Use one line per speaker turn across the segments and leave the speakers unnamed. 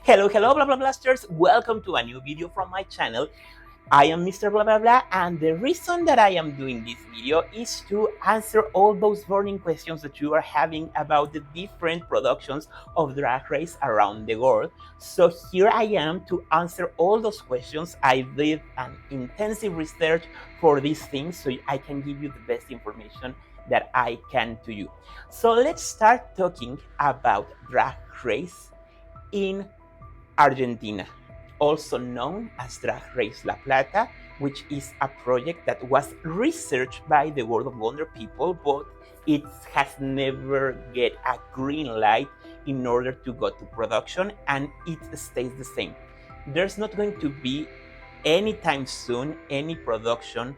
Hello, blah blah blasters. Welcome to a new video from my channel. I am Mr. Blah Blah Blah, and the reason that I am doing this video is to answer all those burning questions that you are having about the different productions of Drag Race around the world. So here I am to answer all those questions. I did an intensive research for these things so I can give you the best information that I can to you. So let's start talking about Drag Race in Argentina, also known as Drag Race La Plata, which is a project that was researched by the World of Wonder people, but it has never get a green light in order to go to production, and it stays the same. There's not going to be anytime soon any production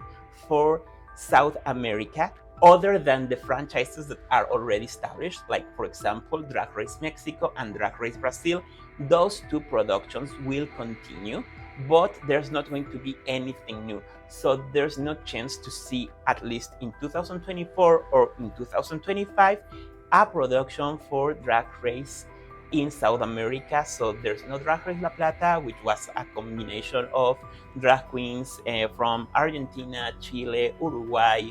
for South America other than the franchises that are already established, like for example Drag Race Mexico and Drag Race Brazil. Those two productions will continue, but there's not going to be anything new. So there's no chance to see, at least in 2024 or in 2025, a production for Drag Race in South America. So there's no Drag Race La Plata, which was a combination of drag queens from Argentina, Chile, Uruguay.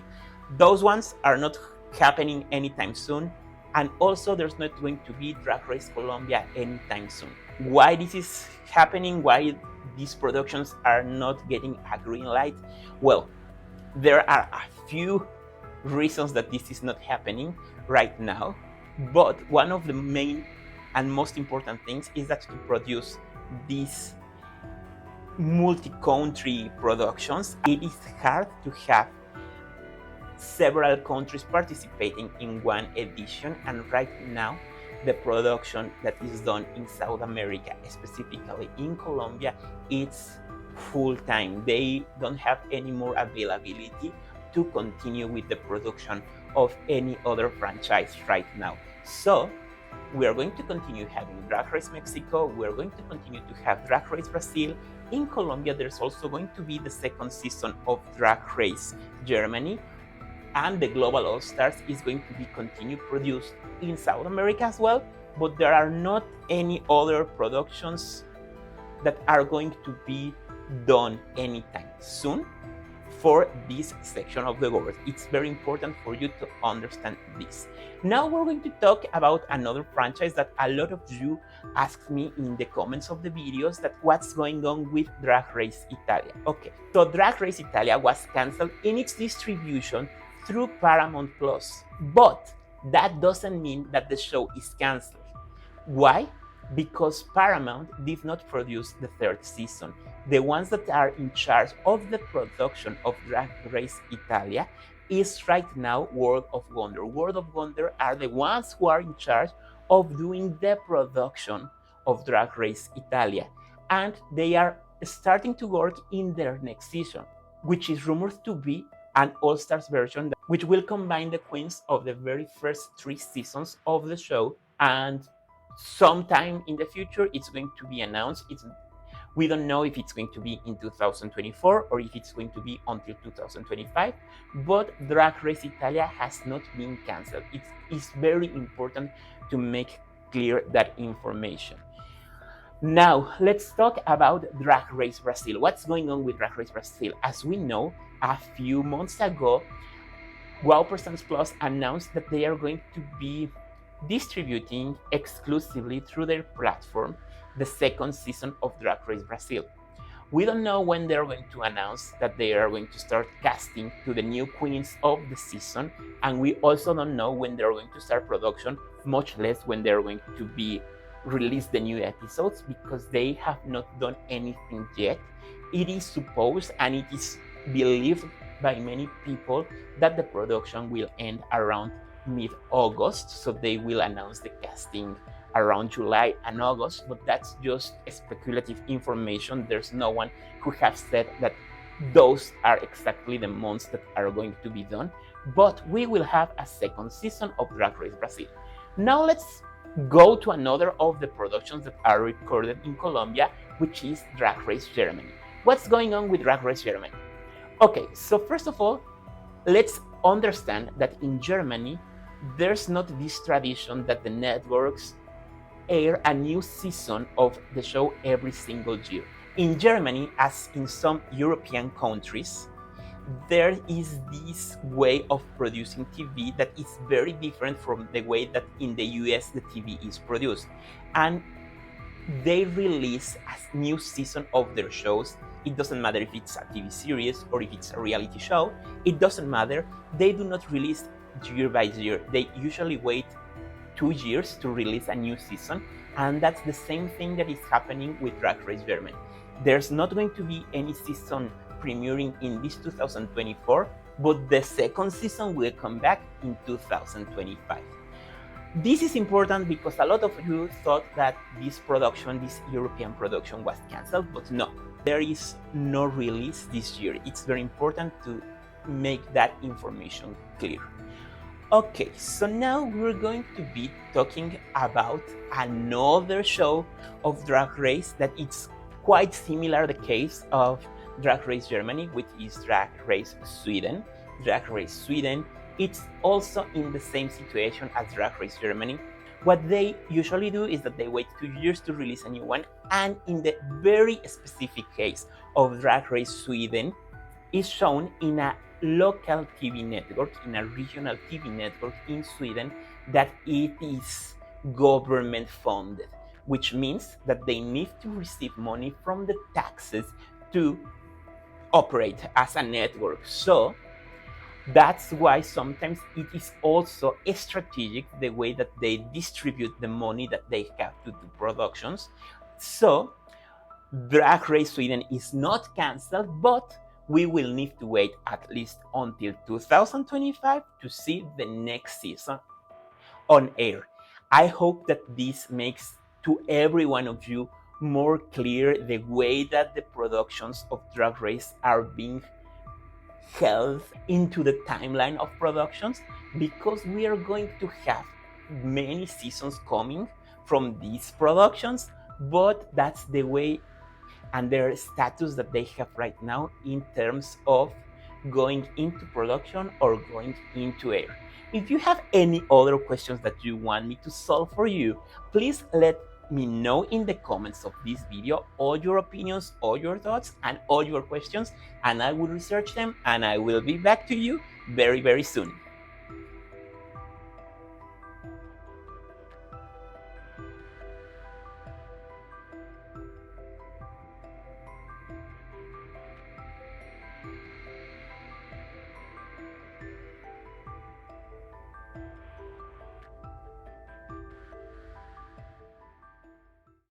Those ones are not happening anytime soon. And also there's not going to be Drag Race Colombia anytime soon. Why this is happening? Why these productions are not getting a green light? Well, there are a few reasons that this is not happening right now, but one of the main and most important things is that to produce these multi-country productions, it is hard to have several countries participating in one edition, and right now the production that is done in South America, specifically in Colombia, it's full-time. They don't have any more availability to continue with the production of any other franchise right now. So we are going to continue having Drag Race Mexico, we are going to continue to have Drag Race Brazil. In Colombia, there's also going to be the second season of Drag Race Germany, and the Global All Stars is going to be continued produced in South America as well, but there are not any other productions that are going to be done anytime soon for this section of the world. It's very important for you to understand this. Now we're going to talk about another franchise that a lot of you asked me in the comments of the videos, that what's going on with Drag Race Italia. Okay, so Drag Race Italia was cancelled in its distribution through Paramount Plus, but that doesn't mean that the show is cancelled. Why? Because Paramount did not produce the third season. The ones that are in charge of the production of Drag Race Italia is right now World of Wonder. World of Wonder are the ones who are in charge of doing the production of Drag Race Italia, and they are starting to work in their next season, which is rumored to be an all-stars version which will combine the queens of the very first 3 seasons of the show, and sometime in the future it's going to be announced. We don't know if it's going to be in 2024 or if it's going to be until 2025, but Drag Race Italia has not been cancelled. It's very important to make clear that information. Now, let's talk about Drag Race Brazil. What's going on with Drag Race Brazil? As we know, a few months ago, Wow Presents Plus announced that they are going to be distributing exclusively through their platform the second season of Drag Race Brazil. We don't know when they're going to announce that they are going to start casting to the new queens of the season, and we also don't know when they're going to start production, much less when they're going to be release the new episodes, because they have not done anything yet. It is supposed and it is believed by many people that the production will end around mid-August, so they will announce the casting around July and August, but that's just speculative information. There's no one who has said that those are exactly the months that are going to be done, but we will have a second season of Drag Race Brazil. Now let's go to another of the productions that are recorded in Colombia, which is Drag Race Germany. What's going on with Drag Race Germany? Okay, so first of all, let's understand that in Germany, there's not this tradition that the networks air a new season of the show every single year. In Germany, as in some European countries, there is this way of producing TV that is very different from the way that in the US the TV is produced. And they release a new season of their shows. It doesn't matter if it's a TV series or if it's a reality show. It doesn't matter. They do not release year by year. They usually wait 2 years to release a new season. And that's the same thing that is happening with Drag Race Germany. There's not going to be any season premiering in this 2024, but the second season will come back in 2025. This is important because a lot of you thought that this European production was cancelled, but no, there is no release this year. It's very important to make that information clear. Okay, so now we're going to be talking about another show of Drag Race that it's quite similar the case of Drag Race Germany, which is Drag Race Sweden. Drag Race Sweden, it's also in the same situation as Drag Race Germany. What they usually do is that they wait 2 years to release a new one, and in the very specific case of Drag Race Sweden, is shown in a local TV network, in a regional TV network in Sweden, that it is government funded, which means that they need to receive money from the taxes to operate as a network. So that's why sometimes it is also strategic the way that they distribute the money that they have to do productions. So Drag Race Sweden is not cancelled, but we will need to wait at least until 2025 to see the next season on air. I hope that this makes to every one of you more clear the way that the productions of Drag Race are being held into the timeline of productions, because we are going to have many seasons coming from these productions, but that's the way and their status that they have right now in terms of going into production or going into air. If you have any other questions that you want me to solve for you, please let me know in the comments of this video all your opinions, all your thoughts, and all your questions, and I will research them and I will be back to you very, very soon.